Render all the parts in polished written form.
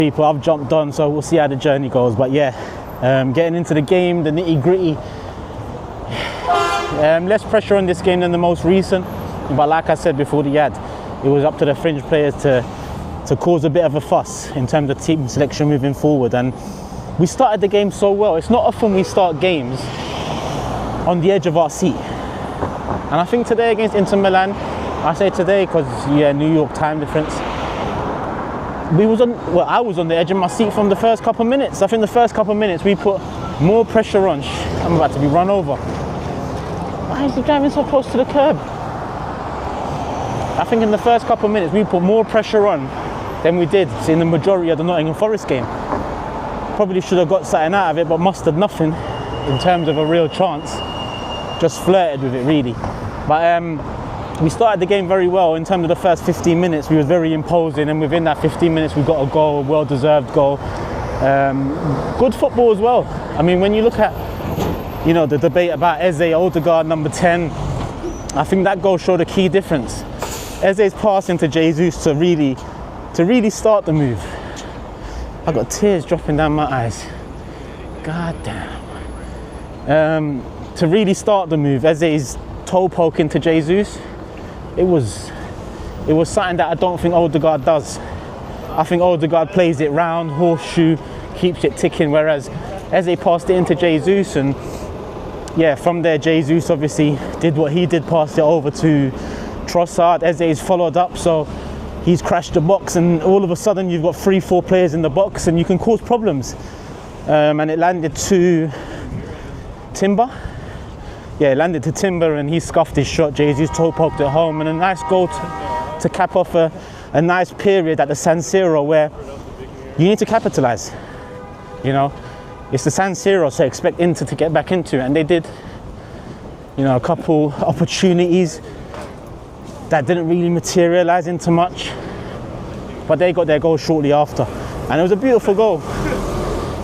People, I've jumped on, so we'll see how the journey goes. But yeah, getting into the game, the nitty gritty. Less pressure on this game than the most recent, but like I said before the ad, it was up to the fringe players to cause a bit of a fuss in terms of team selection moving forward. And we started the game so well. It's not often we start games on the edge of our seat. And I think today against Inter Milan, I say today because yeah, New York time difference, I was on the edge of my seat from the first couple of minutes. I think the first couple of minutes we put more pressure on. I'm about to be run over. Why is he driving so close to the curb? I think in the first couple of minutes we put more pressure on than we did in the majority of the Nottingham Forest game. Probably should have got something out of it, but mustered nothing in terms of a real chance. Just flirted with it really. But we started the game very well. In terms of the first 15 minutes, we were very imposing, and within that 15 minutes we got a goal, a well-deserved goal. Good football as well. I mean, when you look at, you know, the debate about Eze, Odegaard, number 10, I think that goal showed a key difference. Eze's passing to Jesus to really start the move. I got tears dropping down my eyes. God damn. To really start the move, Eze's toe poking to Jesus, it was something that I don't think Odegaard does. I think Odegaard plays it round, horseshoe, keeps it ticking, whereas Eze passed it into Jesus, and yeah, from there Jesus obviously did what he did, passed it over to Trossard. Eze's followed up, so he's crashed the box, and all of a sudden you've got 3-4 players in the box and you can cause problems. And it landed to Timber. Yeah, it landed to Timber and he scuffed his shot. Jesus toe poked it home, and a nice goal to cap off a nice period at the San Siro where you need to capitalise. You know, it's the San Siro, so expect Inter to get back into it, and they did. You know, a couple opportunities that didn't really materialise into much, but they got their goal shortly after, and it was a beautiful goal.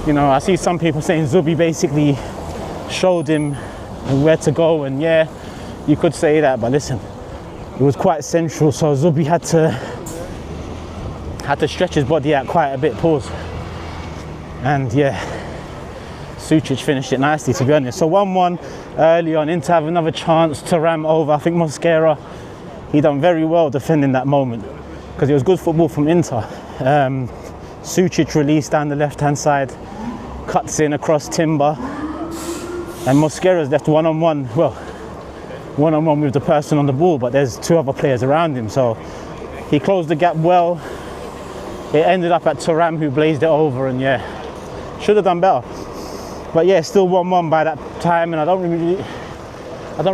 You know, I see some people saying Zubi basically showed him where to go, and yeah, you could say that, but listen, it was quite central, so Zubi had to stretch his body out quite a bit, pause, and yeah, Sucic finished it nicely, to be honest. So 1-1 early on, Inter have another chance to ram over. I think Mosquera, he done very well defending that moment, because it was good football from Inter. Sucic released down the left hand side, cuts in across Timber, and Mosquera's left one-on-one, well, one-on-one with the person on the ball, but there's 2 other players around him, so he closed the gap well. It ended up at Thuram, who blazed it over, and yeah, should have done better. But yeah, still 1-1 by that time, and I don't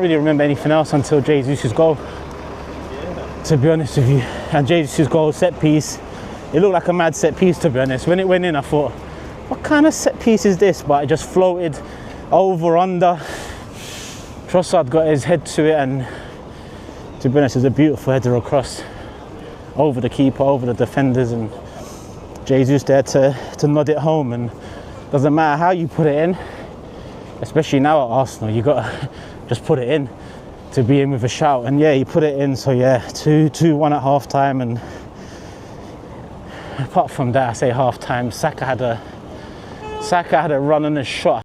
really remember anything else until Jesus' goal, to be honest with you. And Jesus' goal, set piece, it looked like a mad set piece, to be honest. When it went in, I thought, what kind of set piece is this? But it just floated over, under. Trossard got his head to it, and to be honest, it was a beautiful header across over the keeper, over the defenders, and Jesus there to nod it home. And doesn't matter how you put it in, especially now at Arsenal, you got to just put it in to be in with a shout. And yeah, he put it in. So yeah, 2-1 at half time. And apart from that, I say half time, Saka had a run and a shot.